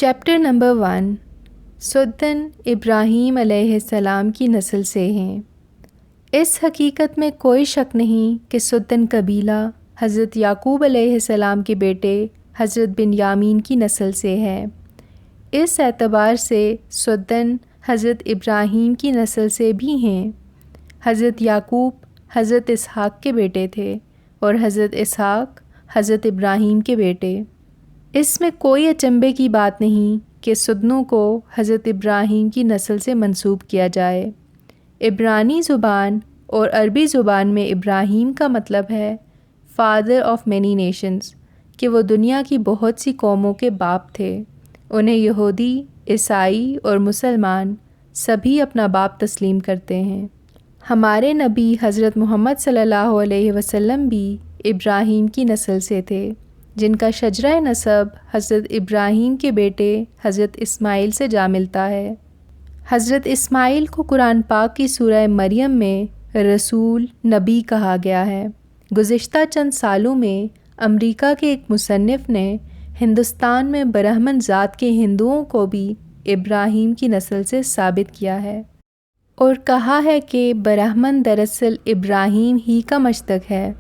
Chapter number 1 Sadan ابراہیم علیہ السلام کی نسل سے ہیں۔ اس حقیقت میں کوئی شک نہیں کہ سدن قبیلہ حضرت یعقوب علیہ السلام کے بیٹے حضرت بنیامین کی نسل سے ہے۔ اس اعتبار سے سدن حضرت ابراہیم کی نسل سے بھی ہیں۔ حضرت یعقوب حضرت اسحاق کے بیٹے تھے اور حضرت اسحاق حضرت ابراہیم کے بیٹے۔ اس میں کوئی اچنبھے کی بات نہیں کہ سدنوں کو حضرت ابراہیم کی نسل سے منسوب کیا جائے۔ عبرانی زبان اور عربی زبان میں ابراہیم کا مطلب ہے فادر آف مینی نیشنز، کہ وہ دنیا کی بہت سی قوموں کے باپ تھے۔ انہیں یہودی، عیسائی اور مسلمان سبھی اپنا باپ تسلیم کرتے ہیں۔ ہمارے نبی حضرت محمد صلی اللہ علیہ وسلم بھی ابراہیم کی نسل سے تھے، جن کا شجرہ نسب حضرت ابراہیم کے بیٹے حضرت اسماعیل سے جا ملتا ہے۔ حضرت اسماعیل کو قرآن پاک کی سورہ مریم میں رسول نبی کہا گیا ہے۔ گزشتہ چند سالوں میں امریکہ کے ایک مصنف نے ہندوستان میں برہمن ذات کے ہندوؤں کو بھی ابراہیم کی نسل سے ثابت کیا ہے، اور کہا ہے کہ برہمن دراصل ابراہیم ہی کا مشتق ہے۔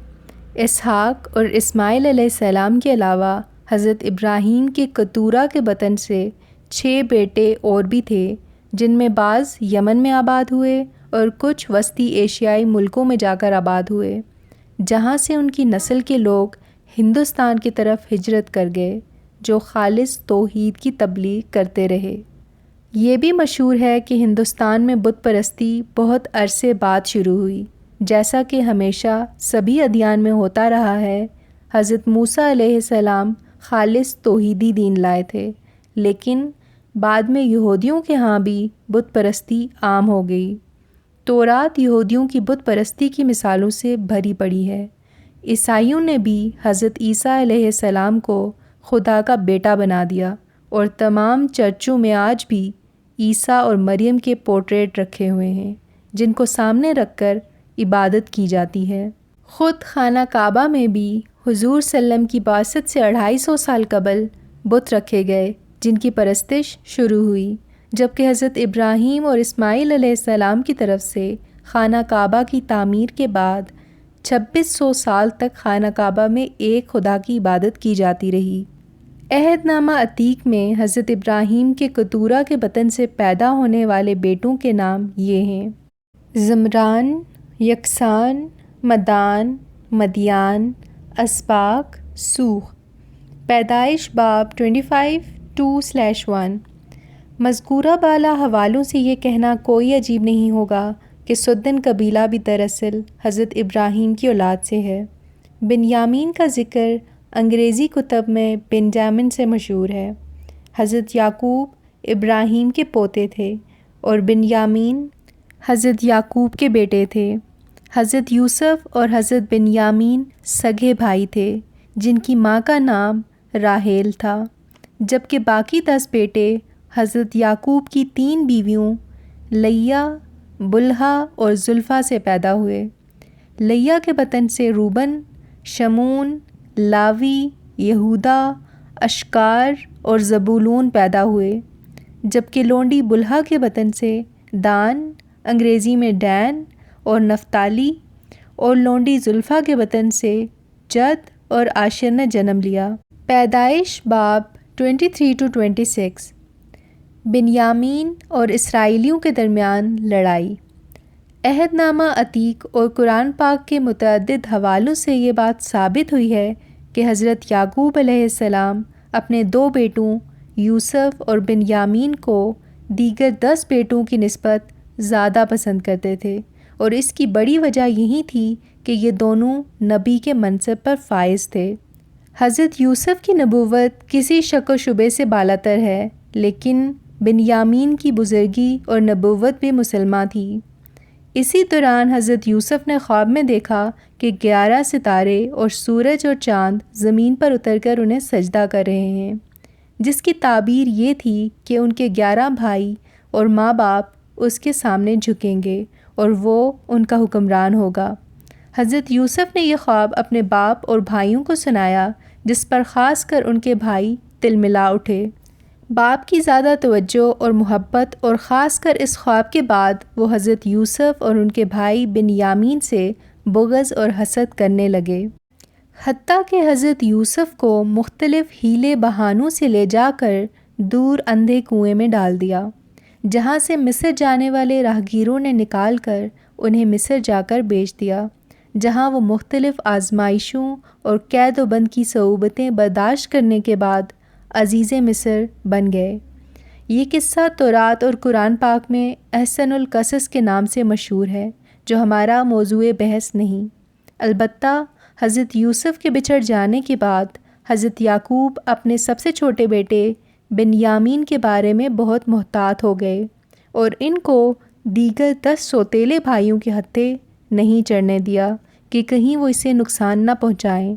اسحاق اور اسماعیل علیہ السلام کے علاوہ حضرت ابراہیم کے کتورہ کے بطن سے 6 بیٹے اور بھی تھے، جن میں بعض یمن میں آباد ہوئے اور کچھ وسطی ایشیائی ملکوں میں جا کر آباد ہوئے، جہاں سے ان کی نسل کے لوگ ہندوستان کی طرف ہجرت کر گئے، جو خالص توحید کی تبلیغ کرتے رہے۔ یہ بھی مشہور ہے کہ ہندوستان میں بت پرستی بہت عرصے بعد شروع ہوئی، جیسا کہ ہمیشہ سبھی ادیان میں ہوتا رہا ہے۔ حضرت موسیٰ علیہ السلام خالص توحیدی دین لائے تھے، لیکن بعد میں یہودیوں کے ہاں بھی بت پرستی عام ہو گئی۔ تورات یہودیوں کی بت پرستی کی مثالوں سے بھری پڑی ہے۔ عیسائیوں نے بھی حضرت عیسیٰ علیہ السلام کو خدا کا بیٹا بنا دیا، اور تمام چرچوں میں آج بھی عیسیٰ اور مریم کے پورٹریٹ رکھے ہوئے ہیں، جن کو سامنے رکھ کر عبادت کی جاتی ہے۔ خود خانہ کعبہ میں بھی حضور صلی اللہ علیہ وسلم کی بعثت سے 250 سال قبل بت رکھے گئے، جن کی پرستش شروع ہوئی، جبکہ حضرت ابراہیم اور اسماعیل علیہ السلام کی طرف سے خانہ کعبہ کی تعمیر کے بعد 2600 سال تک خانہ کعبہ میں ایک خدا کی عبادت کی جاتی رہی۔ عہد نامہ عتیق میں حضرت ابراہیم کے کتورہ کے بطن سے پیدا ہونے والے بیٹوں کے نام یہ ہیں: زمران، یکسان، مدان، مدیان، اسباق، سوخ۔ پیدائش باب 25:2-1۔ مذکورہ بالا حوالوں سے یہ کہنا کوئی عجیب نہیں ہوگا کہ سدن قبیلہ بھی دراصل حضرت ابراہیم کی اولاد سے ہے۔ بنیامین کا ذکر انگریزی کتب میں بنجامن سے مشہور ہے۔ حضرت یعقوب ابراہیم کے پوتے تھے اور بنیامین حضرت یعقوب کے بیٹے تھے۔ حضرت یوسف اور حضرت بنیامین سگے بھائی تھے، جن کی ماں کا نام راحیل تھا، جبکہ باقی 10 بیٹے حضرت یعقوب کی 3 بیویوں لیہ، بلہا اور زلفا سے پیدا ہوئے۔ لیہ کے بطن سے روبن، شمون، لاوی، یہودا، اشکار اور زبولون پیدا ہوئے، جبکہ لونڈی بلہا کے بطن سے دان، انگریزی میں ڈین اور نفتالی، اور لونڈی زلفا کے بطن سے جد اور عاشر نے جنم لیا۔ پیدائش باب 23-26۔ بنیامین اور اسرائیلیوں کے درمیان لڑائی۔ عہد نامہ عتیق اور قرآن پاک کے متعدد حوالوں سے یہ بات ثابت ہوئی ہے کہ حضرت یعقوب علیہ السلام اپنے 2 بیٹوں یوسف اور بنیامین کو دیگر 10 بیٹوں کی نسبت زیادہ پسند کرتے تھے، اور اس کی بڑی وجہ یہی تھی کہ یہ دونوں نبی کے منصب پر فائز تھے۔ حضرت یوسف کی نبوت کسی شک و شبے سے بالاتر ہے، لیکن بنیامین کی بزرگی اور نبوت بھی مسلمہ تھی۔ اسی دوران حضرت یوسف نے خواب میں دیکھا کہ 11 ستارے اور سورج اور چاند زمین پر اتر کر انہیں سجدہ کر رہے ہیں، جس کی تعبیر یہ تھی کہ ان کے 11 بھائی اور ماں باپ اس کے سامنے جھکیں گے اور وہ ان کا حکمران ہوگا۔ حضرت یوسف نے یہ خواب اپنے باپ اور بھائیوں کو سنایا، جس پر خاص کر ان کے بھائی تلملا اٹھے۔ باپ کی زیادہ توجہ اور محبت، اور خاص کر اس خواب کے بعد وہ حضرت یوسف اور ان کے بھائی بنیامین سے بغض اور حسد کرنے لگے، حتیٰ کہ حضرت یوسف کو مختلف ہیلے بہانوں سے لے جا کر دور اندھے کنویں میں ڈال دیا، جہاں سے مصر جانے والے راہگیروں نے نکال کر انہیں مصر جا کر بیچ دیا، جہاں وہ مختلف آزمائشوں اور قید و بند کی صعوبتیں برداشت کرنے کے بعد عزیز مصر بن گئے۔ یہ قصہ تورات اور قرآن پاک میں احسن القصص کے نام سے مشہور ہے، جو ہمارا موضوع بحث نہیں۔ البتہ حضرت یوسف کے بچھڑ جانے کے بعد حضرت یعقوب اپنے سب سے چھوٹے بیٹے بنیامین کے بارے میں بہت محتاط ہو گئے اور ان کو دیگر 10 سوتیلے بھائیوں کے ہتھے نہیں چڑھنے دیا کہ کہیں وہ اسے نقصان نہ پہنچائیں۔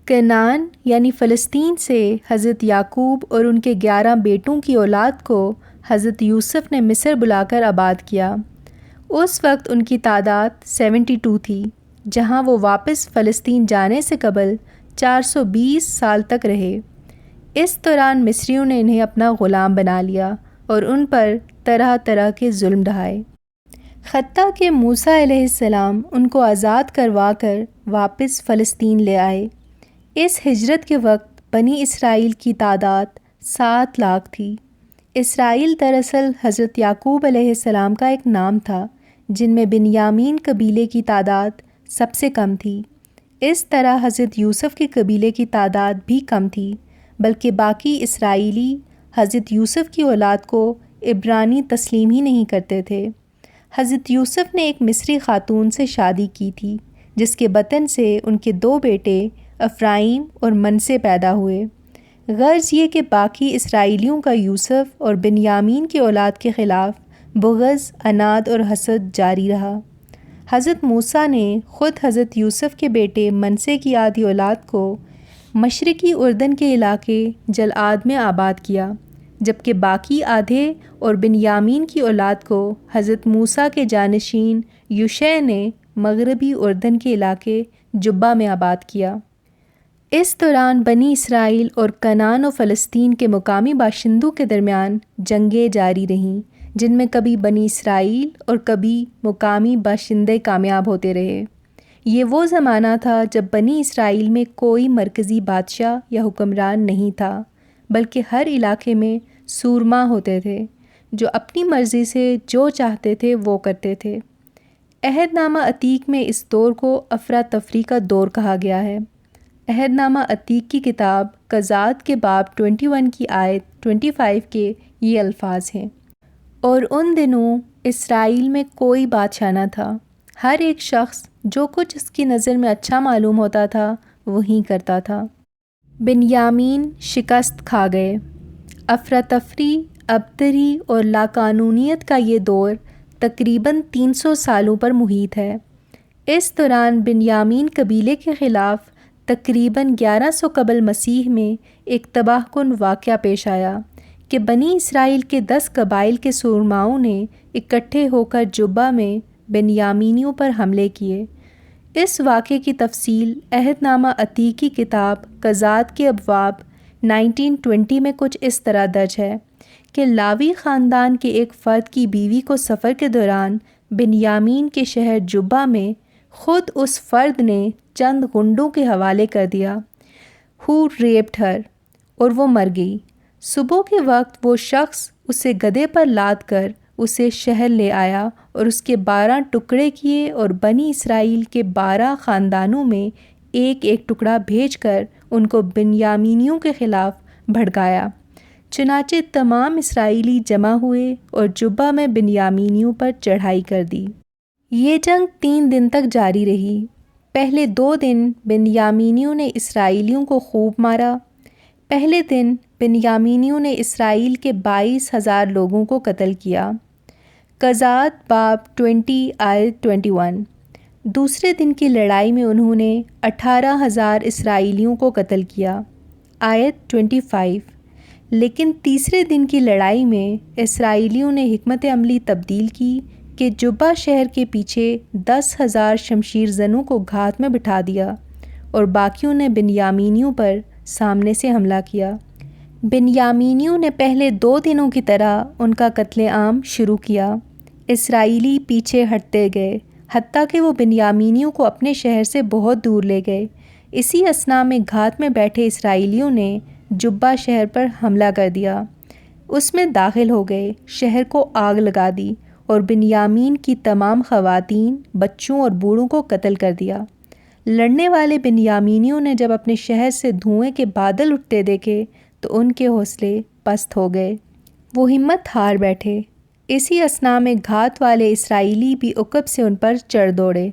کنعان یعنی فلسطین سے حضرت یعقوب اور ان کے 11 بیٹوں کی اولاد کو حضرت یوسف نے مصر بلا کر آباد کیا۔ اس وقت ان کی تعداد 72 تھی، جہاں وہ واپس فلسطین جانے سے قبل 420 سال تک رہے۔ اس دوران مصریوں نے انہیں اپنا غلام بنا لیا اور ان پر طرح طرح کے ظلم ڈھائے، حتیٰ کہ موسیٰ علیہ السلام ان کو آزاد کروا کر واپس فلسطین لے آئے۔ اس ہجرت کے وقت بنی اسرائیل کی تعداد 7 لاکھ تھی۔ اسرائیل دراصل حضرت یعقوب علیہ السلام کا ایک نام تھا، جن میں بنیامین قبیلے کی تعداد سب سے کم تھی۔ اس طرح حضرت یوسف کے قبیلے کی تعداد بھی کم تھی، بلکہ باقی اسرائیلی حضرت یوسف کی اولاد کو عبرانی تسلیم ہی نہیں کرتے تھے۔ حضرت یوسف نے ایک مصری خاتون سے شادی کی تھی، جس کے بطن سے ان کے 2 بیٹے افرائیم اور منسے پیدا ہوئے۔ غرض یہ کہ باقی اسرائیلیوں کا یوسف اور بنیامین کی اولاد کے خلاف بغض، عناد اور حسد جاری رہا۔ حضرت موسیٰ نے خود حضرت یوسف کے بیٹے منسے کی آدھی اولاد کو مشرقی اردن کے علاقے جلعاد میں آباد کیا، جبکہ باقی آدھے اور بنیامین کی اولاد کو حضرت موسیٰ کے جانشین یوشع نے مغربی اردن کے علاقے جبہ میں آباد کیا۔ اس دوران بنی اسرائیل اور کنعان و فلسطین کے مقامی باشندوں کے درمیان جنگیں جاری رہیں، جن میں کبھی بنی اسرائیل اور کبھی مقامی باشندے کامیاب ہوتے رہے۔ یہ وہ زمانہ تھا جب بنی اسرائیل میں کوئی مرکزی بادشاہ یا حکمران نہیں تھا، بلکہ ہر علاقے میں سورما ہوتے تھے، جو اپنی مرضی سے جو چاہتے تھے وہ کرتے تھے۔ عہد نامہ عتیق میں اس دور کو افراتفری کا دور کہا گیا ہے۔ عہد نامہ عتیق کی کتاب قضات کے باب 21 کی آیت 25 کے یہ الفاظ ہیں: اور ان دنوں اسرائیل میں کوئی بادشاہ نہ تھا، ہر ایک شخص جو کچھ اس کی نظر میں اچھا معلوم ہوتا تھا وہی کرتا تھا۔ بنیامین شکست کھا گئے۔ افراتفری، ابتری اور لاقانونیت کا یہ دور تقریباً 300 سالوں پر محیط ہے۔ اس دوران بنیامین قبیلے کے خلاف تقریباً 1100 قبل مسیح میں ایک تباہ کن واقعہ پیش آیا کہ بنی اسرائیل کے 10 قبائل کے سورماؤں نے اکٹھے ہو کر جبہ میں بنیامینیوں پر حملے کیے۔ اس واقعے کی تفصیل عہد نامہ عتیق کی کتاب قضات کے ابواب 1920 میں کچھ اس طرح درج ہے کہ لاوی خاندان کے ایک فرد کی بیوی کو سفر کے دوران بنیامین کے شہر جبہ میں خود اس فرد نے چند غنڈوں کے حوالے کر دیا، who raped her، اور وہ مر گئی۔ صبح کے وقت وہ شخص اسے گدھے پر لاد کر اسے شہر لے آیا اور اس کے 12 ٹکڑے کیے اور بنی اسرائیل کے 12 خاندانوں میں ایک ایک ٹکڑا بھیج کر ان کو بنیامینیوں کے خلاف بھڑکایا۔ چنانچہ تمام اسرائیلی جمع ہوئے اور جبہ میں بنیامینیوں پر چڑھائی کر دی۔ یہ جنگ 3 دن تک جاری رہی۔ پہلے 2 دن بنیامینیوں نے اسرائیلیوں کو خوب مارا۔ پہلے دن بنیامینیوں نے اسرائیل کے 22,000 لوگوں کو قتل کیا۔ قضات باب 20 آیت 21۔ دوسرے دن کی لڑائی میں انہوں نے 18,000 اسرائیلیوں کو قتل کیا، آیت 25۔ لیکن تیسرے دن کی لڑائی میں اسرائیلیوں نے حکمت عملی تبدیل کی کہ جبہ شہر کے پیچھے 10,000 شمشیر زنوں کو گھات میں بٹھا دیا اور باقیوں نے بنیامینیوں پر سامنے سے حملہ کیا۔ بنیامینیوں نے پہلے 2 دنوں کی طرح ان کا قتل عام شروع کیا۔ اسرائیلی پیچھے ہٹتے گئے، حتیٰ کہ وہ بنیامینیوں کو اپنے شہر سے بہت دور لے گئے۔ اسی اثناء میں گھات میں بیٹھے اسرائیلیوں نے جبہ شہر پر حملہ کر دیا، اس میں داخل ہو گئے، شہر کو آگ لگا دی اور بنیامین کی تمام خواتین، بچوں اور بوڑھوں کو قتل کر دیا۔ لڑنے والے بنیامینیوں نے جب اپنے شہر سے دھوئیں کے بادل اٹھتے دیکھے تو ان کے حوصلے پست ہو گئے، وہ ہمت ہار بیٹھے۔ اسی اثناء میں گھات والے اسرائیلی بھی عقب سے ان پر چڑھ دوڑے۔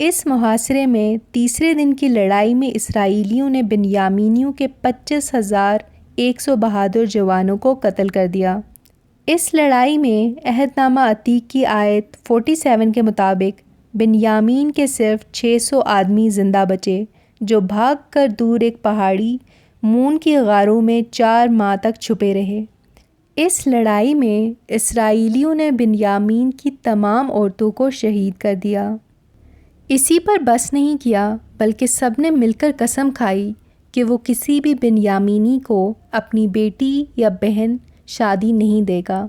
اس محاصرے میں تیسرے دن کی لڑائی میں اسرائیلیوں نے بنیامینیوں کے 25,100 بہادر جوانوں کو قتل کر دیا۔ اس لڑائی میں عہد نامہ عتیق کی آیت 47 کے مطابق بنیامین کے صرف 600 آدمی زندہ بچے، جو بھاگ کر دور ایک پہاڑی مون کی غاروں میں 4 ماہ تک چھپے رہے۔ اس لڑائی میں اسرائیلیوں نے بنیامین کی تمام عورتوں کو شہید کر دیا۔ اسی پر بس نہیں کیا، بلکہ سب نے مل کر قسم کھائی کہ وہ کسی بھی بنیامینی کو اپنی بیٹی یا بہن شادی نہیں دے گا۔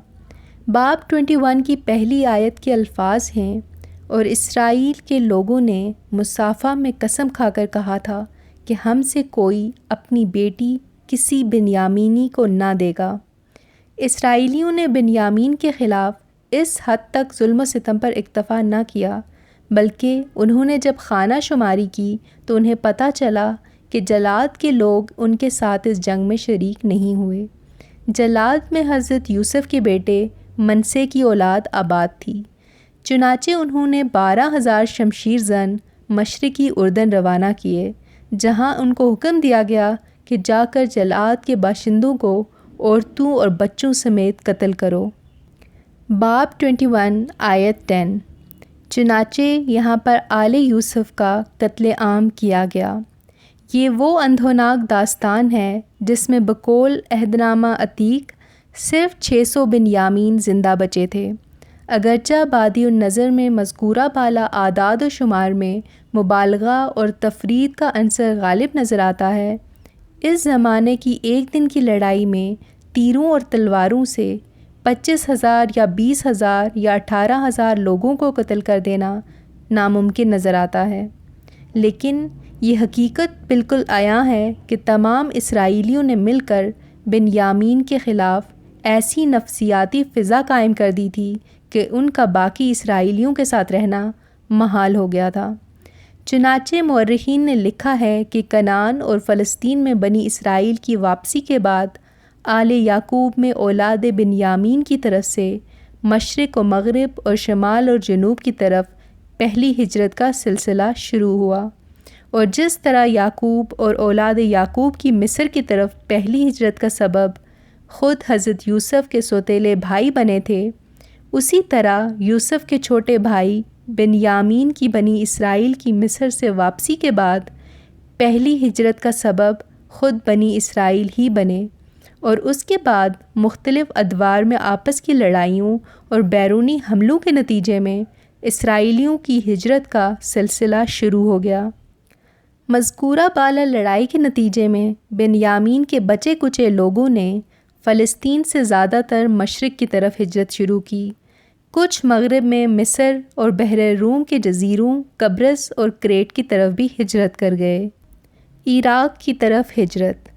باب 21 کی پہلی آیت کے الفاظ ہیں، اور اسرائیل کے لوگوں نے مصافہ میں قسم کھا کر کہا تھا کہ ہم سے کوئی اپنی بیٹی کسی بنیامینی کو نہ دے گا۔ اسرائیلیوں نے بنیامین کے خلاف اس حد تک ظلم و ستم پر اکتفا نہ کیا، بلکہ انہوں نے جب خانہ شماری کی تو انہیں پتہ چلا کہ جلاد کے لوگ ان کے ساتھ اس جنگ میں شریک نہیں ہوئے۔ جلاد میں حضرت یوسف کے بیٹے منسے کی اولاد آباد تھی، چنانچہ انہوں نے 12,000 شمشیر زن مشرقی اردن روانہ کیے، جہاں ان کو حکم دیا گیا کہ جا کر جلاد کے باشندوں کو عورتوں اور بچوں سمیت قتل کرو۔ باب 21 آیت 10۔ چنانچہ یہاں پر آل یوسف کا قتل عام کیا گیا۔ یہ وہ اندھوناک داستان ہے جس میں بقول عہد نامہ عتیق صرف 600 بنیامین زندہ بچے تھے۔ اگرچہ بادی النظر میں مذکورہ بالا اعداد و شمار میں مبالغہ اور تفرید کا عنصر غالب نظر آتا ہے، اس زمانے کی ایک دن کی لڑائی میں تیروں اور تلواروں سے 25,000 یا 20,000 یا 18,000 لوگوں کو قتل کر دینا ناممکن نظر آتا ہے، لیکن یہ حقیقت بالکل عیاں ہے کہ تمام اسرائیلیوں نے مل کر بنیامین کے خلاف ایسی نفسیاتی فضا قائم کر دی تھی کہ ان کا باقی اسرائیلیوں کے ساتھ رہنا محال ہو گیا تھا۔ چنانچہ مورخین نے لکھا ہے کہ کنعان اور فلسطین میں بنی اسرائیل کی واپسی کے بعد آل یعقوب میں اولاد بنیامین کی طرف سے مشرق و مغرب اور شمال اور جنوب کی طرف پہلی ہجرت کا سلسلہ شروع ہوا، اور جس طرح یعقوب اور اولاد یعقوب کی مصر کی طرف پہلی ہجرت کا سبب خود حضرت یوسف کے سوتیلے بھائی بنے تھے، اسی طرح یوسف کے چھوٹے بھائی بنیامین کی بنی اسرائیل کی مصر سے واپسی کے بعد پہلی ہجرت کا سبب خود بنی اسرائیل ہی بنے، اور اس کے بعد مختلف ادوار میں آپس کی لڑائیوں اور بیرونی حملوں کے نتیجے میں اسرائیلیوں کی ہجرت کا سلسلہ شروع ہو گیا۔ مذکورہ بالا لڑائی کے نتیجے میں بنیامین کے بچے کچے لوگوں نے فلسطین سے زیادہ تر مشرق کی طرف ہجرت شروع کی، کچھ مغرب میں مصر اور بحر روم کے جزیروں قبرص اور کریٹ کی طرف بھی ہجرت کر گئے۔ عراق کی طرف ہجرت۔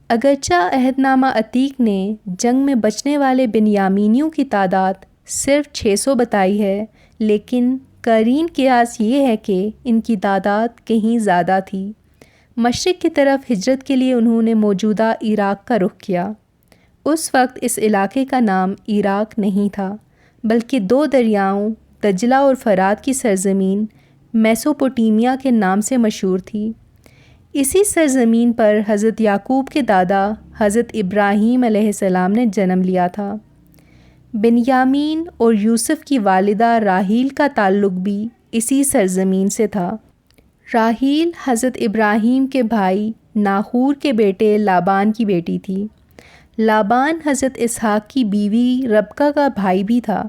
اگرچہ عہد نامہ عتیق نے جنگ میں بچنے والے بنیامینیوں کی تعداد صرف 600 بتائی ہے، لیکن قارئین قیاس یہ ہے کہ ان کی تعداد کہیں زیادہ تھی۔ مشرق کی طرف ہجرت کے لیے انہوں نے موجودہ عراق کا رخ کیا۔ اس وقت اس علاقے کا نام عراق نہیں تھا، بلکہ 2 دریاؤں دجلہ اور فرات کی سرزمین میسوپوٹیمیا کے نام سے مشہور تھی۔ اسی سرزمین پر حضرت یعقوب کے دادا حضرت ابراہیم علیہ السلام نے جنم لیا تھا۔ بنیامین اور یوسف کی والدہ راحیل کا تعلق بھی اسی سرزمین سے تھا۔ راحیل حضرت ابراہیم کے بھائی ناخور کے بیٹے لابان کی بیٹی تھی۔ لابان حضرت اسحاق کی بیوی ربکہ کا بھائی بھی تھا۔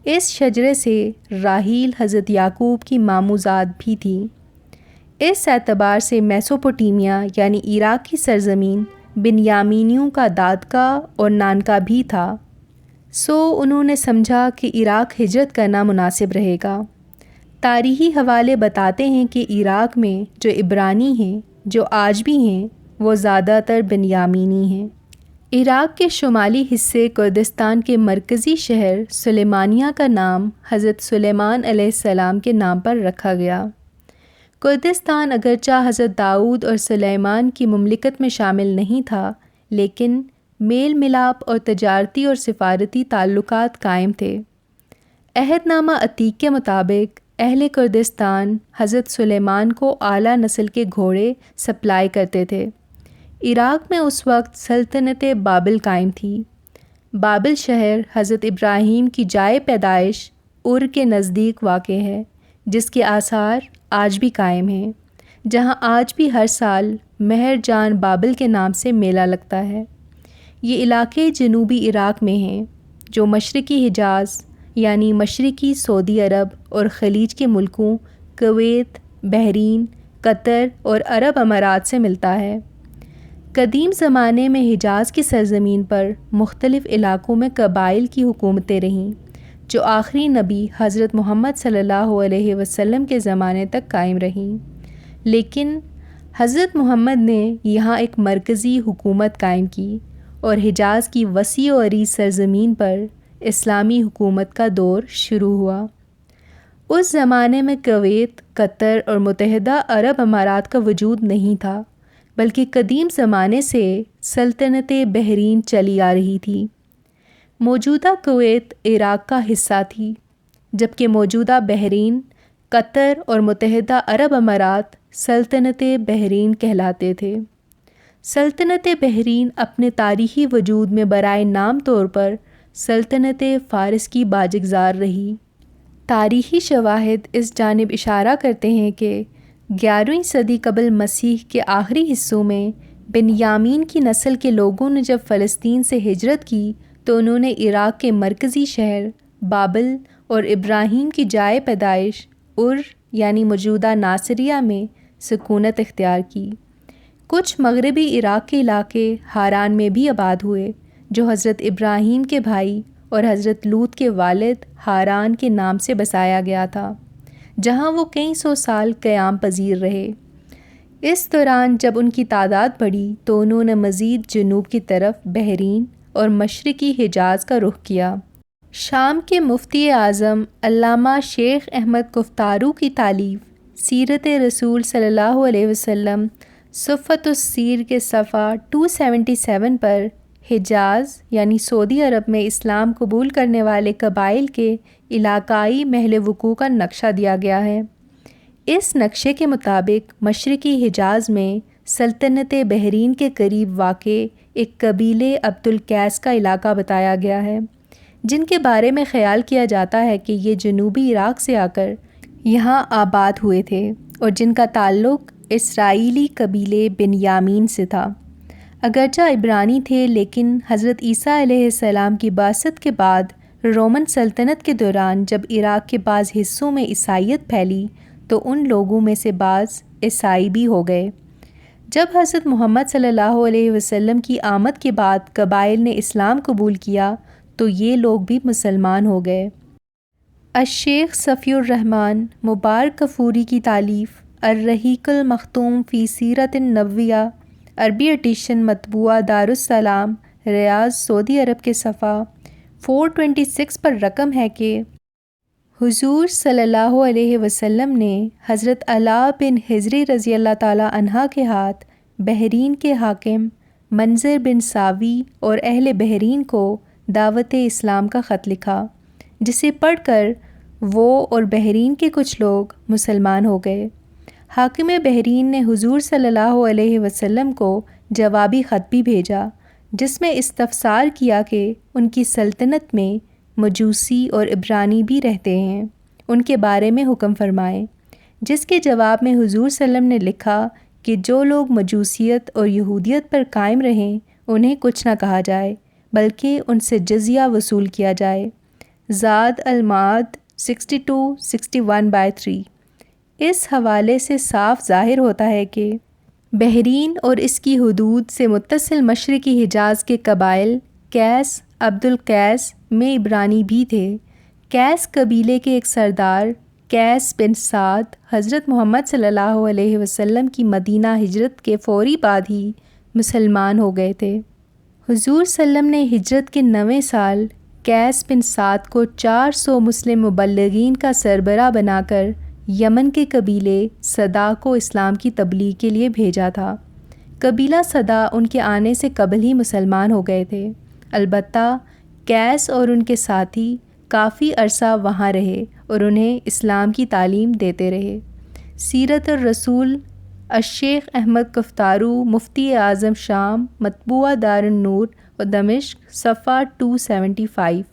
اس شجرے سے راحیل حضرت یعقوب کی ماموزاد بھی تھی۔ اس اعتبار سے میسوپوٹیمیا یعنی عراق کی سرزمین بنیامینیوں کا دادگاہ اور نانکا بھی تھا، سو انہوں نے سمجھا کہ عراق ہجرت کرنا مناسب رہے گا۔ تاریخی حوالے بتاتے ہیں کہ عراق میں جو عبرانی ہیں، جو آج بھی ہیں، وہ زیادہ تر بنیامینی ہیں۔ عراق کے شمالی حصے کردستان کے مرکزی شہر سلیمانیہ کا نام حضرت سلیمان علیہ السلام کے نام پر رکھا گیا۔ کردستان اگرچہ حضرت داؤد اور سلیمان کی مملکت میں شامل نہیں تھا، لیکن میل ملاپ اور تجارتی اور سفارتی تعلقات قائم تھے۔ عہد نامہ عتیق کے مطابق اہل کردستان حضرت سلیمان کو اعلیٰ نسل کے گھوڑے سپلائی کرتے تھے۔ عراق میں اس وقت سلطنت بابل قائم تھی۔ بابل شہر حضرت ابراہیم کی جائے پیدائش ار کے نزدیک واقع ہے، جس کے آثار آج بھی قائم ہیں، جہاں آج بھی ہر سال مہر جان بابل کے نام سے میلہ لگتا ہے۔ یہ علاقے جنوبی عراق میں ہیں، جو مشرقی حجاز یعنی مشرقی سعودی عرب اور خلیج کے ملکوں کویت، بحرین، قطر اور عرب امارات سے ملتا ہے۔ قدیم زمانے میں حجاز کی سرزمین پر مختلف علاقوں میں قبائل کی حکومتیں رہیں، جو آخری نبی حضرت محمد صلی اللہ علیہ وسلم کے زمانے تک قائم رہیں، لیکن حضرت محمد نے یہاں ایک مرکزی حکومت قائم کی اور حجاز کی وسیع و عریض سرزمین پر اسلامی حکومت کا دور شروع ہوا۔ اس زمانے میں کویت، قطر اور متحدہ عرب امارات کا وجود نہیں تھا، بلکہ قدیم زمانے سے سلطنت بحرین چلی آ رہی تھی۔ موجودہ کویت عراق کا حصہ تھی، جبکہ موجودہ بحرین، قطر اور متحدہ عرب امارات سلطنت بحرین کہلاتے تھے۔ سلطنت بحرین اپنے تاریخی وجود میں برائے نام طور پر سلطنت فارس کی باجگزار رہی۔ تاریخی شواہد اس جانب اشارہ کرتے ہیں کہ 11ویں صدی قبل مسیح کے آخری حصوں میں بنیامین کی نسل کے لوگوں نے جب فلسطین سے ہجرت کی تو انہوں نے عراق کے مرکزی شہر بابل اور ابراہیم کی جائے پیدائش ار یعنی موجودہ ناصریہ میں سکونت اختیار کی۔ کچھ مغربی عراق کے علاقے ہاران میں بھی آباد ہوئے، جو حضرت ابراہیم کے بھائی اور حضرت لوط کے والد ہاران کے نام سے بسایا گیا تھا، جہاں وہ کئی سو سال قیام پذیر رہے۔ اس دوران جب ان کی تعداد بڑھی تو انہوں نے مزید جنوب کی طرف بحرین اور مشرقی حجاز کا رخ کیا۔ شام کے مفتی اعظم علامہ شیخ احمد کفتارو کی تالیف سیرت رسول صلی اللہ علیہ وسلم صفۃ السیر کے صفحہ 277 پر حجاز یعنی سعودی عرب میں اسلام قبول کرنے والے قبائل کے علاقائی محل وقوع کا نقشہ دیا گیا ہے۔ اس نقشے کے مطابق مشرقی حجاز میں سلطنت بحرین کے قریب واقع ایک قبیلے عبد القیس کا علاقہ بتایا گیا ہے، جن کے بارے میں خیال کیا جاتا ہے کہ یہ جنوبی عراق سے آ کر یہاں آباد ہوئے تھے اور جن کا تعلق اسرائیلی قبیلے بنیامین سے تھا۔ اگرچہ عبرانی تھے، لیکن حضرت عیسیٰ علیہ السلام کی بعثت کے بعد رومن سلطنت کے دوران جب عراق کے بعض حصوں میں عیسائیت پھیلی تو ان لوگوں میں سے بعض عیسائی بھی ہو گئے۔ جب حضرت محمد صلی اللہ علیہ وسلم کی آمد کے بعد قبائل نے اسلام قبول کیا تو یہ لوگ بھی مسلمان ہو گئے۔ الشیخ صفی الرحمن مبارک کفوری کی تالیف الرحیق المختوم فی سیرت النبویہ عربی ایڈیشن مطبوعہ دارالسلام ریاض سعودی عرب کے صفحہ 426 پر رقم ہے کہ حضور صلی اللہ علیہ وسلم نے حضرت علاء بن حجری رضی اللہ تعالیٰ عنہ کے ہاتھ بحرین کے حاکم منظر بن ساوی اور اہل بحرین کو دعوت اسلام کا خط لکھا، جسے پڑھ کر وہ اور بحرین کے کچھ لوگ مسلمان ہو گئے۔ حاکم بحرین نے حضور صلی اللہ علیہ وسلم کو جوابی خط بھی بھیجا، جس میں استفسار کیا کہ ان کی سلطنت میں مجوسی اور عبرانی بھی رہتے ہیں، ان کے بارے میں حکم فرمائیں، جس کے جواب میں حضور صلی اللہ علیہ وسلم نے لکھا کہ جو لوگ مجوسیت اور یہودیت پر قائم رہیں انہیں کچھ نہ کہا جائے، بلکہ ان سے جزیہ وصول کیا جائے۔ زاد المعاد 6261/3۔ اس حوالے سے صاف ظاہر ہوتا ہے کہ بحرین اور اس کی حدود سے متصل مشرقی حجاز کے قبائل قیس، عبد القیس میں عبرانی بھی تھے۔ قیس قبیلے کے ایک سردار قیس بن سعد حضرت محمد صلی اللہ علیہ وسلم کی مدینہ ہجرت کے فوری بعد ہی مسلمان ہو گئے تھے۔ حضور صلی اللہ علیہ وسلم نے ہجرت کے 9ویں سال قیس بن سعد کو 400 مسلم مبلغین کا سربراہ بنا کر یمن کے قبیلے صدا کو اسلام کی تبلیغ کے لیے بھیجا تھا۔ قبیلہ صدا ان کے آنے سے قبل ہی مسلمان ہو گئے تھے، البتہ قیس اور ان کے ساتھی کافی عرصہ وہاں رہے اور انہیں اسلام کی تعلیم دیتے رہے۔ سیرت الرسول الشیخ احمد کفتارو، مفتی اعظم شام، مطبوعہ دار النور و دمشق، صفحہ 275۔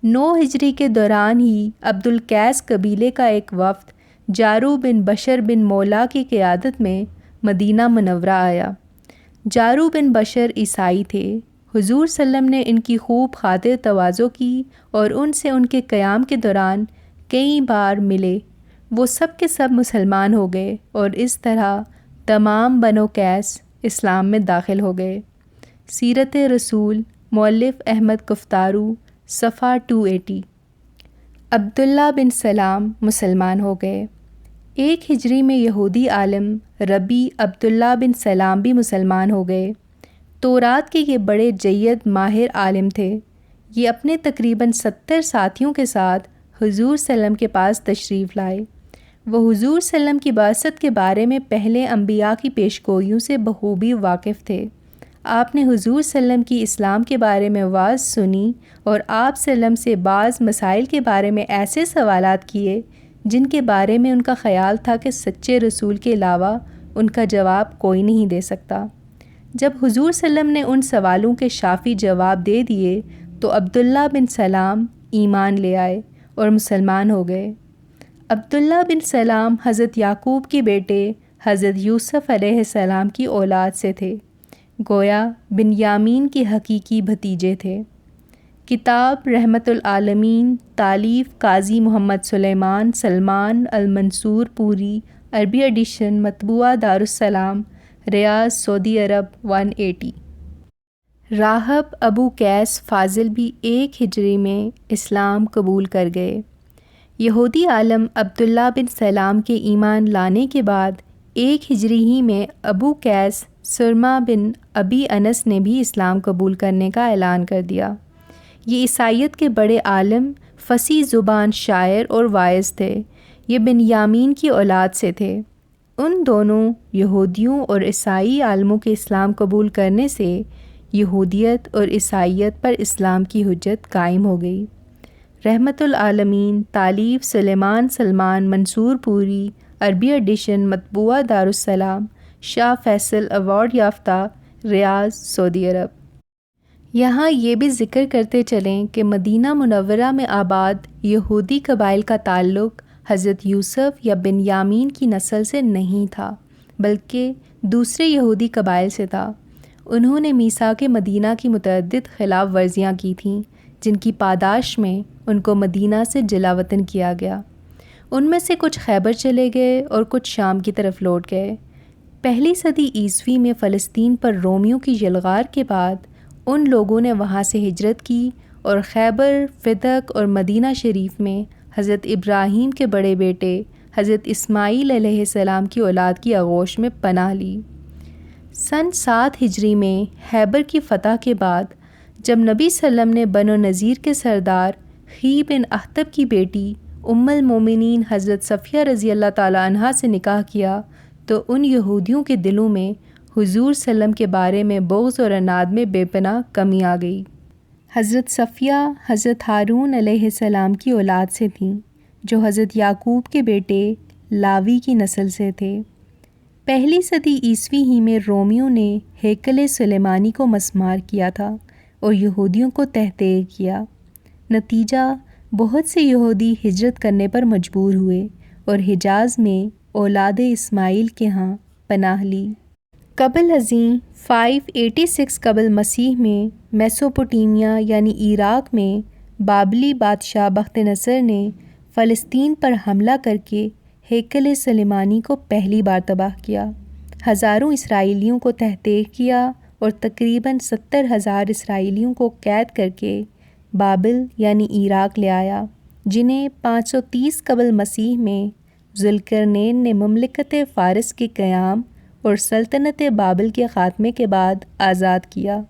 9 ہجری کے دوران ہی عبد القیس قبیلے کا ایک وفد جارو بن بشر بن مولا کی قیادت میں مدینہ منورہ آیا۔ جارو بن بشر عیسائی تھے۔ حضور صلی اللہ علیہ وسلم نے ان کی خوب خاطر تواضع کی اور ان سے ان کے قیام کے دوران کئی بار ملے۔ وہ سب کے سب مسلمان ہو گئے اور اس طرح تمام بنو قیس اسلام میں داخل ہو گئے۔ سیرت رسول مؤلف احمد کفتارو، صفحہ 280۔ عبداللہ بن سلام مسلمان ہو گئے۔ 1 ہجری میں یہودی عالم ربی عبداللہ بن سلام بھی مسلمان ہو گئے۔ تورات کے یہ بڑے جید ماہر عالم تھے۔ یہ اپنے تقریباً 70 ساتھیوں کے ساتھ حضور صلی اللہ علیہ وسلم کے پاس تشریف لائے۔ وہ حضور صلی اللہ علیہ وسلم کی بعثت کے بارے میں پہلے انبیاء کی پیشگوئیوں سے بخوبی واقف تھے۔ آپ نے حضور صلی اللہ علیہ وسلم کی اسلام کے بارے میں وعظ سنی اور آپ صلی اللہ علیہ وسلم سے بعض مسائل کے بارے میں ایسے سوالات کیے جن کے بارے میں ان کا خیال تھا کہ سچے رسول کے علاوہ ان کا جواب کوئی نہیں دے سکتا۔ جب حضور صلی اللہ علیہ وسلم نے ان سوالوں کے شافی جواب دے دیے تو عبداللہ بن سلام ایمان لے آئے اور مسلمان ہو گئے۔ عبداللہ بن سلام حضرت یعقوب کے بیٹے حضرت یوسف علیہ السلام کی اولاد سے تھے، گویا بنیامین کے حقیقی بھتیجے تھے۔ کتاب رحمت العالمین، تالیف قاضی محمد سلیمان سلمان المنصور پوری، عربی ایڈیشن، مطبوعہ دارالسلام، ریاض، سعودی عرب، 180۔ راہب ابو قیس فاضل بھی 1 ہجری میں اسلام قبول کر گئے۔ یہودی عالم عبداللہ بن سلام کے ایمان لانے کے بعد 1 ہجری ہی میں ابو قیس سرما بن ابی انس نے بھی اسلام قبول کرنے کا اعلان کر دیا۔ یہ عیسائیت کے بڑے عالم، فصیح زبان شاعر اور واعظ تھے۔ یہ بنیامین کی اولاد سے تھے۔ ان دونوں یہودیوں اور عیسائی عالموں کے اسلام قبول کرنے سے یہودیت اور عیسائیت پر اسلام کی حجت قائم ہو گئی۔ رحمت العالمین، تالیف سلیمان سلمان منصور پوری، عربی ایڈیشن، مطبوعہ دارالسلام، شاہ فیصل ایوارڈ یافتہ، ریاض، سعودی عرب۔ یہاں یہ بھی ذکر کرتے چلیں کہ مدینہ منورہ میں آباد یہودی قبائل کا تعلق حضرت یوسف یا بنیامین کی نسل سے نہیں تھا، بلکہ دوسرے یہودی قبائل سے تھا۔ انہوں نے میثاق مدینہ کی متعدد خلاف ورزیاں کی تھیں، جن کی پاداش میں ان کو مدینہ سے جلا وطن کیا گیا۔ ان میں سے کچھ خیبر چلے گئے اور کچھ شام کی طرف لوٹ گئے۔ پہلی صدی عیسوی میں فلسطین پر رومیوں کی یلغار کے بعد ان لوگوں نے وہاں سے ہجرت کی اور خیبر، فدق اور مدینہ شریف میں حضرت ابراہیم کے بڑے بیٹے حضرت اسماعیل علیہ السلام کی اولاد کی آغوش میں پناہ لی۔ سن 7 ہجری میں خیبر کی فتح کے بعد جب نبی صلی اللہ علیہ وسلم نے بنو نذیر کے سردار خی بن اخطب کی بیٹی ام المومنین حضرت صفیہ رضی اللہ تعالیٰ عنہا سے نکاح کیا تو ان یہودیوں کے دلوں میں حضور صلی اللہ علیہ وسلم کے بارے میں بغض اور عناد میں بے پناہ کمی آ گئی۔ حضرت صفیہ حضرت ہارون علیہ السلام کی اولاد سے تھیں، جو حضرت یعقوب کے بیٹے لاوی کی نسل سے تھے۔ پہلی صدی عیسوی ہی میں رومیوں نے ہیکل سلیمانی کو مسمار کیا تھا اور یہودیوں کو تحقیر کیا۔ نتیجہ بہت سے یہودی ہجرت کرنے پر مجبور ہوئے اور حجاز میں اولاد اسماعیل کے ہاں پناہ لی۔ قبل ازیں 586 قبل مسیح میں میسوپوٹیمیا یعنی عراق میں بابلی بادشاہ بخت نصر نے فلسطین پر حملہ کر کے ہیکل سلیمانی کو پہلی بار تباہ کیا۔ ہزاروں اسرائیلیوں کو تحقیق کیا اور تقریباً 70,000 اسرائیلیوں کو قید کر کے بابل یعنی عراق لے آیا، جنہیں 530 قبل مسیح میں ذوالقرنین نے مملکت فارس کے قیام اور سلطنت بابل کے خاتمے کے بعد آزاد کیا۔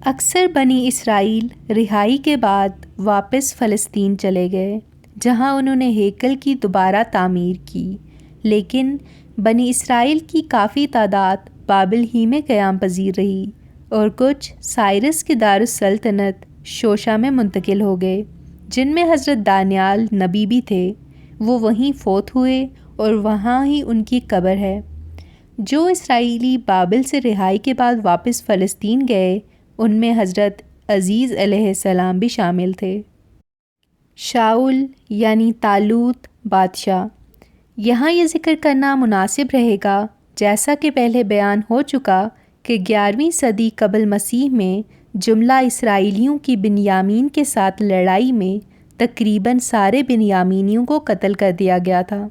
اکثر بنی اسرائیل رہائی کے بعد واپس فلسطین چلے گئے، جہاں انہوں نے ہیکل کی دوبارہ تعمیر کی، لیکن بنی اسرائیل کی کافی تعداد بابل ہی میں قیام پذیر رہی اور کچھ سائرس کی دارالسلطنت شوشا میں منتقل ہو گئے، جن میں حضرت دانیال نبی بھی تھے۔ وہ وہیں فوت ہوئے اور وہاں ہی ان کی قبر ہے۔ جو اسرائیلی بابل سے رہائی کے بعد واپس فلسطین گئے، ان میں حضرت عزیز علیہ السلام بھی شامل تھے۔ شاؤل یعنی طالوت بادشاہ، یہاں یہ ذکر کرنا مناسب رہے گا، جیسا کہ پہلے بیان ہو چکا کہ 11ویں صدی قبل مسیح میں جملہ اسرائیلیوں کی بنیامین کے ساتھ لڑائی میں تقریباً سارے بنیامینیوں کو قتل کر دیا گیا تھا۔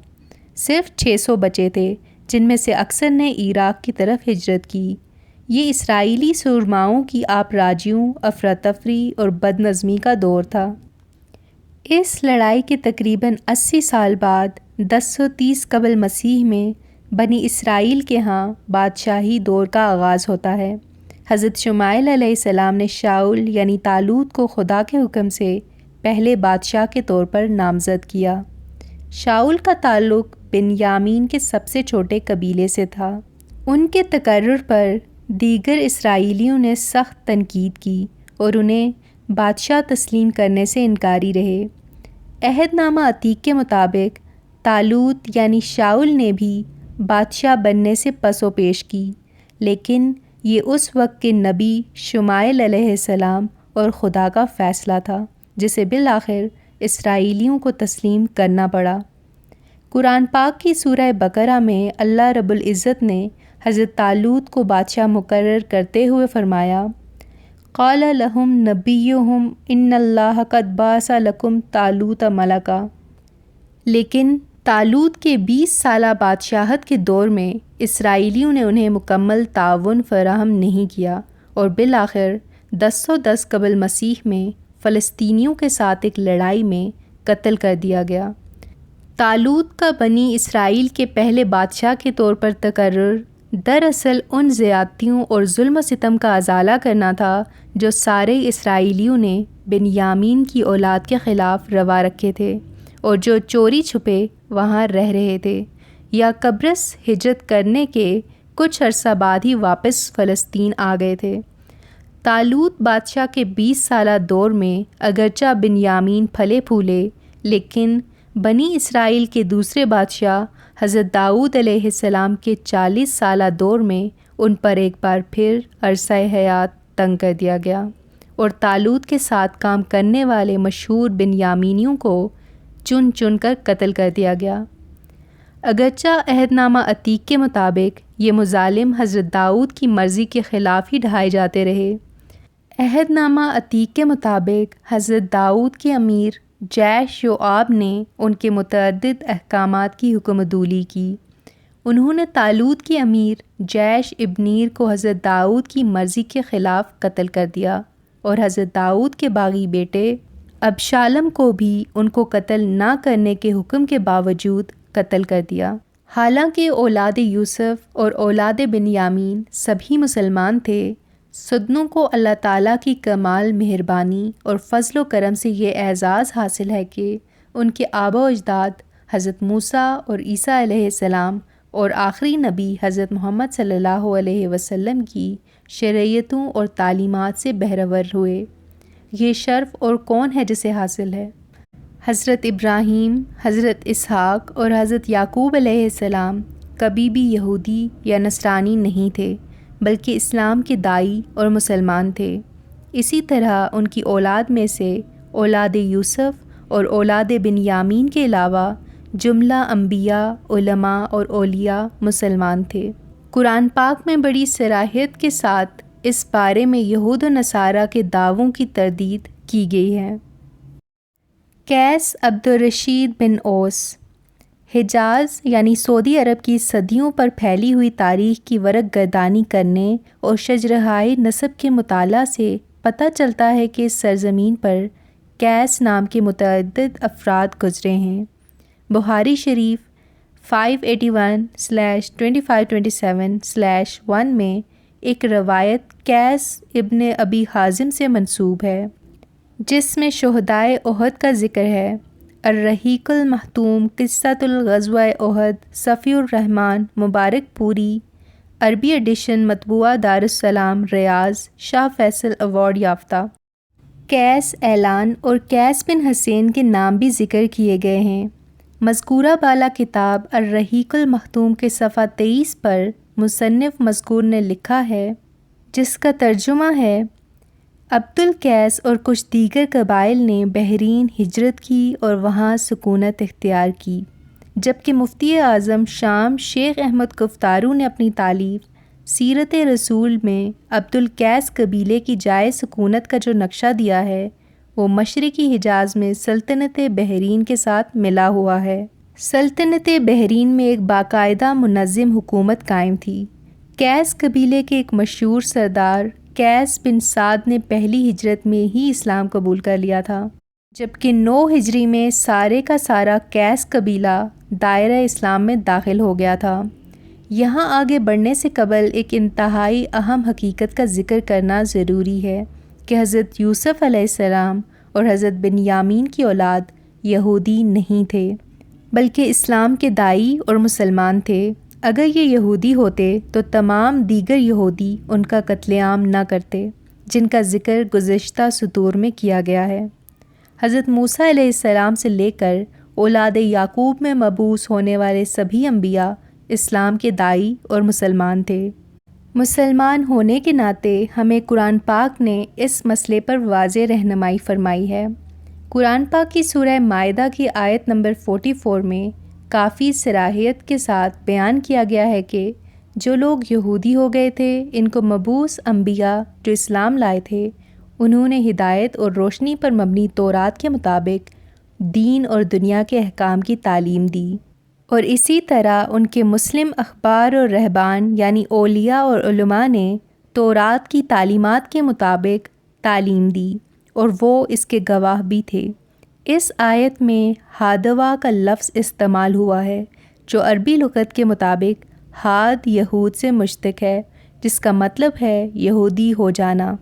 صرف 600 بچے تھے، جن میں سے اکثر نے عراق کی طرف ہجرت کی۔ یہ اسرائیلی سورماؤں کی آپراجیوں، افراتفری اور بد نظمی کا دور تھا۔ اس لڑائی کے تقریباً 80 سال بعد 1030 قبل مسیح میں بنی اسرائیل کے ہاں بادشاہی دور کا آغاز ہوتا ہے۔ حضرت شمائیل علیہ السلام نے شاؤل یعنی طالوت کو خدا کے حکم سے پہلے بادشاہ کے طور پر نامزد کیا۔ شاؤل کا تعلق بنیامین کے سب سے چھوٹے قبیلے سے تھا۔ ان کے تقرر پر دیگر اسرائیلیوں نے سخت تنقید کی اور انہیں بادشاہ تسلیم کرنے سے انکاری رہے۔ عہد نامہ عتیق کے مطابق طالوت یعنی شاؤل نے بھی بادشاہ بننے سے پس و پیش کی، لیکن یہ اس وقت کے نبی شمائیل علیہ السلام اور خدا کا فیصلہ تھا، جسے بالآخر اسرائیلیوں کو تسلیم کرنا پڑا۔ قرآن پاک کی سورہ بقرہ میں اللہ رب العزت نے حضرت طالوت کو بادشاہ مقرر کرتے ہوئے فرمایا، قال لهم نبیہم ان اللہ قد بعث لکم طالوت ملکا۔ لیکن طالوت کے 20 سالہ بادشاہت کے دور میں اسرائیلیوں نے انہیں مکمل تعاون فراہم نہیں کیا اور بالآخر 1010 قبل مسیح میں فلسطینیوں کے ساتھ ایک لڑائی میں قتل کر دیا گیا۔ طالوت کا بنی اسرائیل کے پہلے بادشاہ کے طور پر تقرر دراصل ان زیادتیوں اور ظلم و ستم کا ازالہ کرنا تھا جو سارے اسرائیلیوں نے بنیامین کی اولاد کے خلاف روا رکھے تھے اور جو چوری چھپے وہاں رہ رہے تھے یا قبرص ہجرت کرنے کے کچھ عرصہ بعد ہی واپس فلسطین آ گئے تھے۔ طالوت بادشاہ کے 20 سالہ دور میں اگرچہ بنیامین پھلے پھولے، لیکن بنی اسرائیل کے دوسرے بادشاہ حضرت داؤد علیہ السلام کے 40 سالہ دور میں ان پر ایک بار پھر عرصہ حیات تنگ کر دیا گیا اور طالوت کے ساتھ کام کرنے والے مشہور بنیامینیوں کو چن چن کر قتل کر دیا گیا۔ اگرچہ عہد نامہ عتیق کے مطابق یہ مظالم حضرت داؤد کی مرضی کے خلاف ہی ڈھائے جاتے رہے۔ عہد نامہ عتیق کے مطابق حضرت داؤد کے امیر جیش یوآب نے ان کے متعدد احکامات کی حکم عدولی کی۔ انہوں نے طالوت کے امیر جیش ابنیر کو حضرت داؤد کی مرضی کے خلاف قتل کر دیا اور حضرت داؤد کے باغی بیٹے ابشالم کو بھی ان کو قتل نہ کرنے کے حکم کے باوجود قتل کر دیا۔ حالانکہ اولاد یوسف اور اولاد بنیامین سبھی مسلمان تھے، سدنوں کو اللہ تعالیٰ کی کمال مہربانی اور فضل و کرم سے یہ اعزاز حاصل ہے کہ ان کے آبا و اجداد حضرت موسیٰ اور عیسیٰ علیہ السلام اور آخری نبی حضرت محمد صلی اللہ علیہ وسلم کی شریعتوں اور تعلیمات سے بہرور ہوئے۔ یہ شرف اور کون ہے جسے حاصل ہے؟ حضرت ابراہیم، حضرت اسحاق اور حضرت یعقوب علیہ السلام کبھی بھی یہودی یا نصرانی نہیں تھے، بلکہ اسلام کے داعی اور مسلمان تھے۔ اسی طرح ان کی اولاد میں سے اولاد یوسف اور اولاد بنیامین کے علاوہ جملہ انبیاء، علماء اور اولیاء مسلمان تھے۔ قرآن پاک میں بڑی صراحت کے ساتھ اس بارے میں یہود و نصارہ کے دعووں کی تردید کی گئی ہے۔ قیس عبد الرشید بن اوس، حجاز یعنی سعودی عرب کی صدیوں پر پھیلی ہوئی تاریخ کی ورق گردانی کرنے اور شجرہائے نسب کے مطالعہ سے پتہ چلتا ہے کہ اس سرزمین پر کیس نام کے متعدد افراد گزرے ہیں۔ بخاری شریف 581/2527/1 میں ایک روایت کیس ابن ابی حازم سے منسوب ہے جس میں شہدائے احد کا ذکر ہے۔ الرحیق المختوم قصۃ الغزوہ احد صفی الرحمن مبارک پوری عربی ایڈیشن مطبوعہ دارالسلام ریاض شاہ فیصل ایوارڈ یافتہ۔ کیس اعلان اور کیس بن حسین کے نام بھی ذکر کیے گئے ہیں۔ مذکورہ بالا کتاب الرحیق المختوم کے صفحہ 23 پر مصنف مذکور نے لکھا ہے، جس کا ترجمہ ہے: عبد القیس اور کچھ دیگر قبائل نے بحرین ہجرت کی اور وہاں سکونت اختیار کی، جبکہ مفتی اعظم شام شیخ احمد گفتارو نے اپنی تالیف سیرت رسول میں عبد القیس قبیلے کی جائے سکونت کا جو نقشہ دیا ہے وہ مشرقی حجاز میں سلطنت بحرین کے ساتھ ملا ہوا ہے۔ سلطنت بحرین میں ایک باقاعدہ منظم حکومت قائم تھی۔ کیس قبیلے کے ایک مشہور سردار کیس بن سعد نے پہلی ہجرت میں ہی اسلام قبول کر لیا تھا، جبکہ 9 ہجری میں سارے کا سارا کیس قبیلہ دائرہ اسلام میں داخل ہو گیا تھا۔ یہاں آگے بڑھنے سے قبل ایک انتہائی اہم حقیقت کا ذکر کرنا ضروری ہے کہ حضرت یوسف علیہ السلام اور حضرت بنیامین کی اولاد یہودی نہیں تھے، بلکہ اسلام کے داعی اور مسلمان تھے۔ اگر یہ یہودی ہوتے تو تمام دیگر یہودی ان کا قتل عام نہ کرتے، جن کا ذکر گزشتہ سطور میں کیا گیا ہے۔ حضرت موسیٰ علیہ السلام سے لے کر اولاد یعقوب میں مبعوث ہونے والے سبھی انبیاء اسلام کے داعی اور مسلمان تھے۔ مسلمان ہونے کے ناطے ہمیں قرآن پاک نے اس مسئلے پر واضح رہنمائی فرمائی ہے۔ قرآن پاک کی سورہ مائدہ کی آیت نمبر 44 میں کافی صراحت کے ساتھ بیان کیا گیا ہے کہ جو لوگ یہودی ہو گئے تھے، ان کو مبعوث انبیاء جو اسلام لائے تھے، انہوں نے ہدایت اور روشنی پر مبنی تورات کے مطابق دین اور دنیا کے احکام کی تعلیم دی، اور اسی طرح ان کے مسلم احبار اور رہبان یعنی اولیاء اور علماء نے تورات کی تعلیمات کے مطابق تعلیم دی، اور وہ اس کے گواہ بھی تھے۔ اس آیت میں ہادوا کا لفظ استعمال ہوا ہے جو عربی لغت کے مطابق ہاد یہود سے مشتق ہے، جس کا مطلب ہے یہودی ہو جانا۔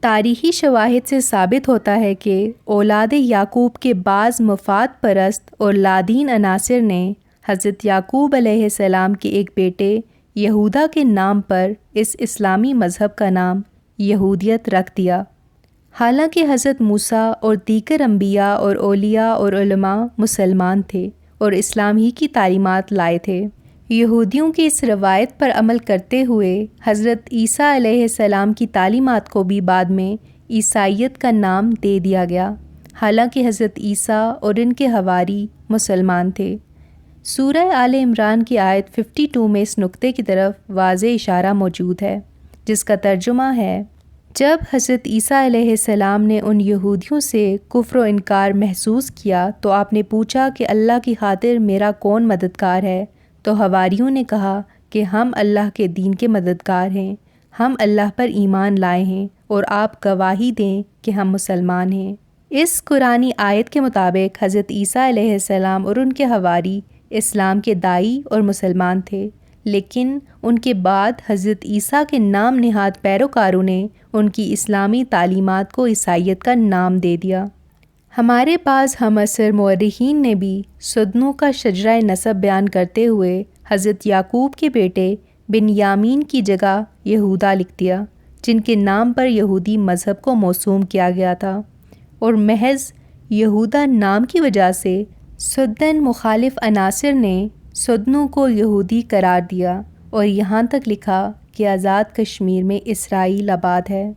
تاریخی شواہد سے ثابت ہوتا ہے کہ اولاد یعقوب کے بعض مفاد پرست اور لادین عناصر نے حضرت یعقوب علیہ السلام کے ایک بیٹے یہودا کے نام پر اس اسلامی مذہب کا نام یہودیت رکھ دیا، حالانکہ حضرت موسیٰ اور دیگر انبیاء اور اولیاء اور علماء مسلمان تھے اور اسلام ہی کی تعلیمات لائے تھے۔ یہودیوں کی اس روایت پر عمل کرتے ہوئے حضرت عیسیٰ علیہ السلام کی تعلیمات کو بھی بعد میں عیسائیت کا نام دے دیا گیا، حالانکہ حضرت عیسیٰ اور ان کے حواری مسلمان تھے۔ سورہ آل عمران کی آیت 52 میں اس نقطے کی طرف واضح اشارہ موجود ہے، جس کا ترجمہ ہے: جب حضرت عیسیٰ علیہ السلام نے ان یہودیوں سے کفر و انکار محسوس کیا تو آپ نے پوچھا کہ اللہ کی خاطر میرا کون مددگار ہے؟ تو حواریوں نے کہا کہ ہم اللہ کے دین کے مددگار ہیں، ہم اللہ پر ایمان لائے ہیں اور آپ گواہی دیں کہ ہم مسلمان ہیں۔ اس قرآنی آیت کے مطابق حضرت عیسیٰ علیہ السلام اور ان کے حواری اسلام کے داعی اور مسلمان تھے، لیکن ان کے بعد حضرت عیسیٰ کے نام نہاد پیروکاروں نے ان کی اسلامی تعلیمات کو عیسائیت کا نام دے دیا۔ ہمارے بعض ہم عصر مورخین نے بھی سدنوں کا شجرہ نسب بیان کرتے ہوئے حضرت یعقوب کے بیٹے بنیامین کی جگہ یہودا لکھ دیا، جن کے نام پر یہودی مذہب کو موسوم کیا گیا تھا، اور محض یہودا نام کی وجہ سے سدن مخالف عناصر نے سدنوں کو یہودی قرار دیا اور یہاں تک لکھا کہ آزاد کشمیر میں اسرائیل آباد ہے۔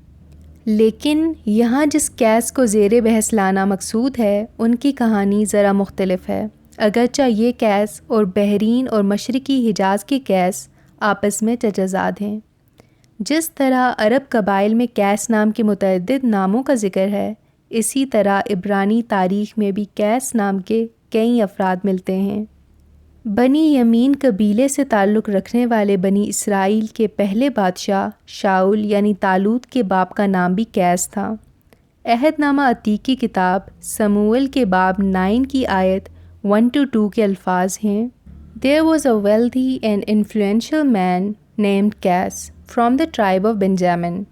لیکن یہاں جس کیس کو زیر بحث لانا مقصود ہے، ان کی کہانی ذرا مختلف ہے، اگرچہ یہ کیس اور بحرین اور مشرقی حجاز کی کیس آپس میں چچزاد ہیں۔ جس طرح عرب قبائل میں کیس نام کے متعدد ناموں کا ذکر ہے، اسی طرح عبرانی تاریخ میں بھی کیس نام کے کئی افراد ملتے ہیں۔ بنی یمین قبیلے سے تعلق رکھنے والے بنی اسرائیل کے پہلے بادشاہ شاؤل یعنی طالوت کے باپ کا نام بھی قیس تھا۔ عہد نامہ عتیق کی کتاب سموئیل کے باب 9 کی آیت 1-2 کے الفاظ ہیں: There was a wealthy and influential man named Qais from the tribe of Benjamin.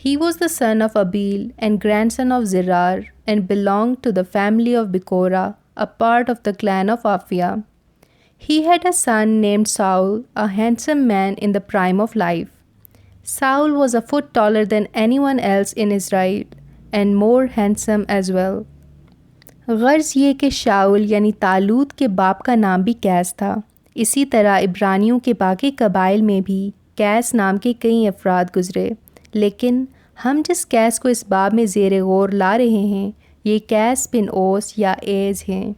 He was the son of Abil and grandson of Zirar and belonged to the family of Bikora, a part of the clan of Afia. He had a son named Saul, a handsome man in the prime of life. Saul was a foot taller than anyone else in Israel and more handsome as well. غرض یہ کہ شاؤل یعنی طالوت کے باپ کا نام بھی قیس تھا۔ اسی طرح عبرانیوں کے باقی قبائل میں بھی قیس نام کے کئی افراد گزرے، لیکن ہم جس قیس کو اس باب میں زیر غور لا رہے ہیں یہ قیس بن اوس یا ایز ہیں،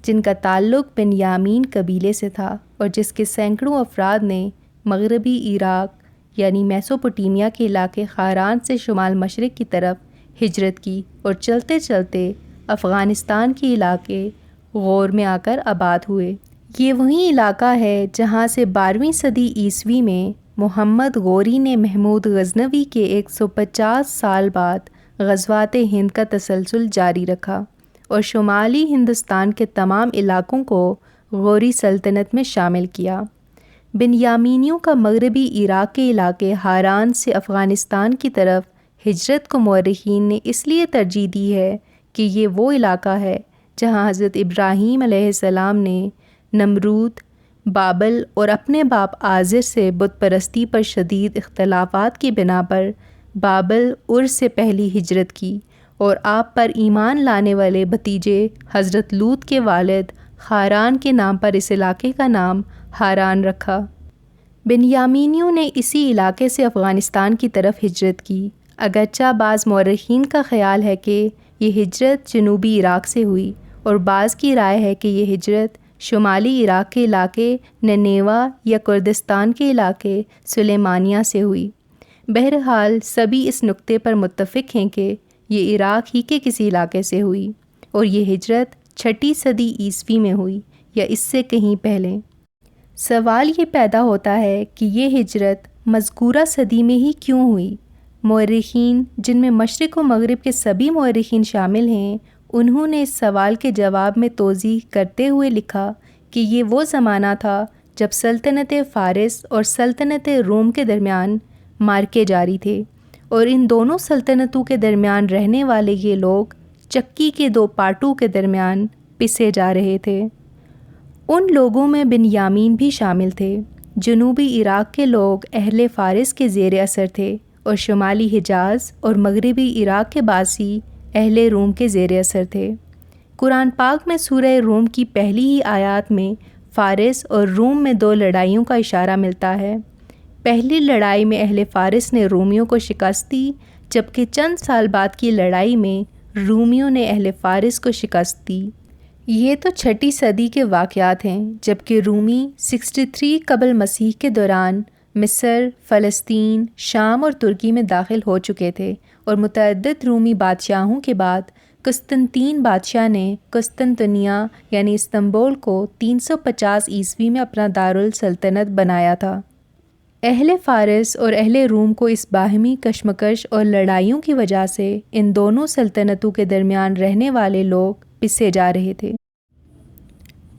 جن کا تعلق بن یامین قبیلے سے تھا اور جس کے سینکڑوں افراد نے مغربی عراق یعنی میسوپوٹیمیا کے علاقے خاران سے شمال مشرق کی طرف ہجرت کی اور چلتے چلتے افغانستان کے علاقے غور میں آ کر آباد ہوئے۔ یہ وہی علاقہ ہے جہاں سے 12ویں صدی عیسوی میں محمد غوری نے محمود غزنوی کے 150 سال بعد غزوات ہند کا تسلسل جاری رکھا اور شمالی ہندوستان کے تمام علاقوں کو غوری سلطنت میں شامل کیا۔ بنیامینیوں کا مغربی عراق کے علاقے ہاران سے افغانستان کی طرف ہجرت کو مورخین نے اس لیے ترجیح دی ہے کہ یہ وہ علاقہ ہے جہاں حضرت ابراہیم علیہ السلام نے نمرود، بابل اور اپنے باپ آزر سے بت پرستی پر شدید اختلافات کی بنا پر بابل سے پہلی ہجرت کی اور آپ پر ایمان لانے والے بھتیجے حضرت لوط کے والد خاران کے نام پر اس علاقے کا نام ہاران رکھا۔ بنیامینیوں نے اسی علاقے سے افغانستان کی طرف ہجرت کی، اگرچہ بعض مورخین کا خیال ہے کہ یہ ہجرت جنوبی عراق سے ہوئی اور بعض کی رائے ہے کہ یہ ہجرت شمالی عراق کے علاقے نینوا یا کردستان کے علاقے سلیمانیہ سے ہوئی۔ بہرحال سبھی اس نقطے پر متفق ہیں کہ یہ عراق ہی کے کسی علاقے سے ہوئی اور یہ ہجرت 6 صدی عیسوی میں ہوئی یا اس سے کہیں پہلے۔ سوال یہ پیدا ہوتا ہے کہ یہ ہجرت مذکورہ صدی میں ہی کیوں ہوئی؟ مورخین، جن میں مشرق و مغرب کے سبھی مورخین شامل ہیں، انہوں نے اس سوال کے جواب میں توضیح کرتے ہوئے لکھا کہ یہ وہ زمانہ تھا جب سلطنت فارس اور سلطنت روم کے درمیان معرکے جاری تھے اور ان دونوں سلطنتوں کے درمیان رہنے والے یہ لوگ چکی کے 2 پارٹوں کے درمیان پسے جا رہے تھے۔ ان لوگوں میں بنیامین بھی شامل تھے۔ جنوبی عراق کے لوگ اہل فارس کے زیر اثر تھے اور شمالی حجاز اور مغربی عراق کے باسی اہل روم کے زیر اثر تھے۔ قرآن پاک میں سورہ روم کی پہلی ہی آیات میں فارس اور روم میں 2 لڑائیوں کا اشارہ ملتا ہے۔ پہلی لڑائی میں اہل فارس نے رومیوں کو شکست دی، جبکہ چند سال بعد کی لڑائی میں رومیوں نے اہل فارس کو شکست دی۔ یہ تو 6 صدی کے واقعات ہیں، جبکہ رومی 63 قبل مسیح کے دوران مصر، فلسطین، شام اور ترکی میں داخل ہو چکے تھے اور متعدد رومی بادشاہوں کے بعد قسطنطین بادشاہ نے قسطنطنیہ یعنی استنبول کو 350 عیسوی میں اپنا دارالسلطنت بنایا تھا۔ اہل فارس اور اہل روم کو اس باہمی کشمکش اور لڑائیوں کی وجہ سے ان دونوں سلطنتوں کے درمیان رہنے والے لوگ پسے جا رہے تھے۔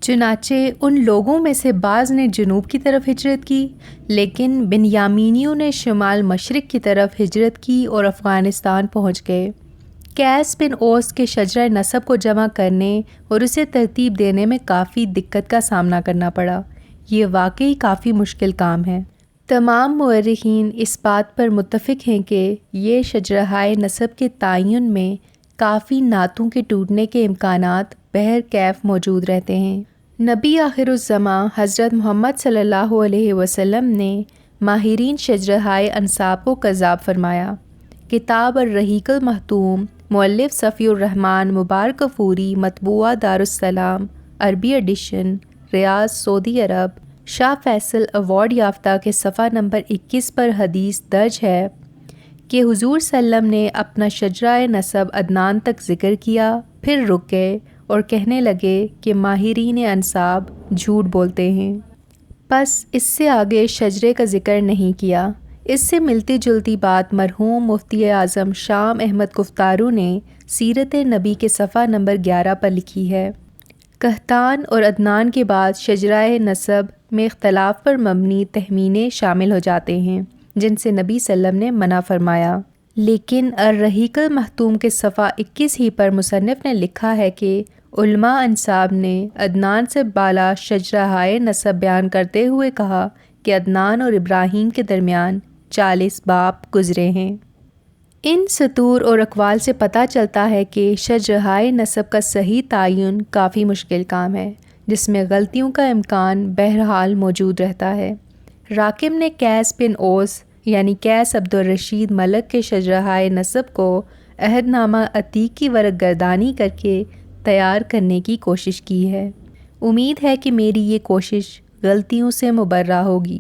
چنانچہ ان لوگوں میں سے بعض نے جنوب کی طرف ہجرت کی، لیکن بنیامینیوں نے شمال مشرق کی طرف ہجرت کی اور افغانستان پہنچ گئے۔ قیس بن اوس کے شجرہ نسب کو جمع کرنے اور اسے ترتیب دینے میں کافی دقت کا سامنا کرنا پڑا۔ یہ واقعی کافی مشکل کام ہے۔ تمام مورخین اس بات پر متفق ہیں کہ یہ شجرہائے نسب کے تعین میں کافی نعتوں کے ٹوٹنے کے امکانات بہرکیف موجود رہتے ہیں۔ نبی آخر الزماں حضرت محمد صلی اللہ علیہ وسلم نے ماہرین شجرہائے انساب کو کذاب فرمایا۔ کتاب الرحیق المختوم، مؤلف صفی الرحمن مبارک فوری، مطبوعہ دارالسلام، عربی ایڈیشن، ریاض، سعودی عرب۔ شاہ فیصل ایوارڈ یافتہ کے صفحہ نمبر 21 پر حدیث درج ہے کہ حضور صلی اللہ علیہ وسلم نے اپنا شجرہ نسب عدنان تک ذکر کیا، پھر رک گئے اور کہنے لگے کہ ماہرین انساب جھوٹ بولتے ہیں۔ پس اس سے آگے شجرے کا ذکر نہیں کیا۔ اس سے ملتی جلتی بات مرحوم مفتی اعظم شام احمد گفتارو نے سیرت نبی کے صفحہ نمبر 11 پر لکھی ہے۔ قحطان اور عدنان کے بعد شجرہ نسب میں اختلاف پر مبنی تخمینے شامل ہو جاتے ہیں جن سے نبی صلی اللہ علیہ وسلم نے منع فرمایا، لیکن الرحیق المختوم کے صفحہ 21 ہی پر مصنف نے لکھا ہے کہ علماء انساب نے عدنان سے بالا شجرہائے نسب بیان کرتے ہوئے کہا کہ عدنان اور ابراہیم کے درمیان 40 باپ گزرے ہیں۔ ان سطور اور اقوال سے پتہ چلتا ہے کہ شجرہائے نسب کا صحیح تعین کافی مشکل کام ہے جس میں غلطیوں کا امکان بہرحال موجود رہتا ہے۔ راکم نے قیس بن اوس یعنی قیس عبدالرشید ملک کے شجرہائے نسب کو عہد نامہ عتیق کی ورق گردانی کر کے تیار کرنے کی کوشش کی ہے۔ امید ہے کہ میری یہ کوشش غلطیوں سے مبرہ ہوگی۔